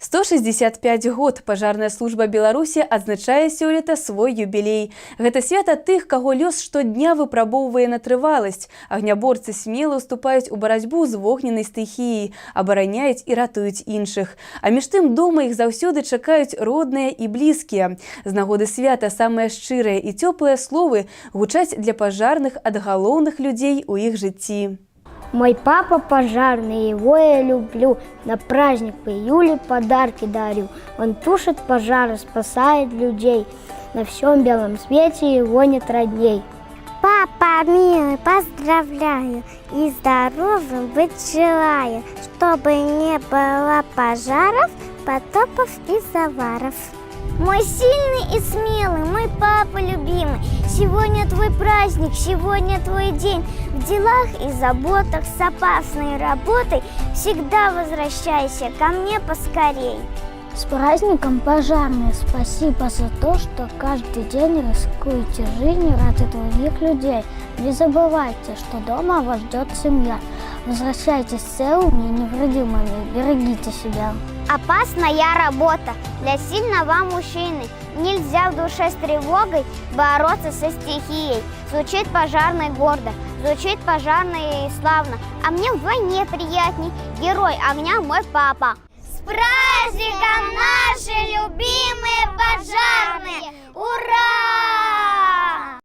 165 год пажарная служба Беларусі адзначае сёлета свой юбілей. Гэта свята тых, каго лёс штодня выпрабоўвае на трываласць. Агняборцы смела ўступаюць у барацьбу з вогненнай стыхіяй, абараняюць і ратуюць іншых. А між тым дома іх заўсёды чакаюць родныя і блізкія. З нагоды свята самыя шчырыя і цёплыя словы гучаць для пажарных ад галоўных людзей у іх жыцці. Мой папа пожарный, его я люблю. На праздник по июле подарки дарю. Он тушит пожары, спасает людей. На всем белом свете его нет родней. Папа милый, поздравляю и здоровым быть желаю, чтобы не было пожаров, потопов и заваров. Мой сильный и смелый, мой папа любимый, сегодня твой праздник, сегодня твой день. В делах и заботах с опасной работой всегда возвращайся ко мне поскорей. С праздником, пожарные! Спасибо за то, что каждый день рискуете жизнью ради других людей. Не забывайте, что дома вас ждет семья. Возвращайтесь целыми и невредимыми, берегите себя. Опасная работа для сильного мужчины. Нельзя в душе с тревогой бороться со стихией. Звучит пожарный гордо, звучит пожарный славно. А мне вдвойне приятней герой огня мой папа. С праздником, наши любимые пожарные! Ура!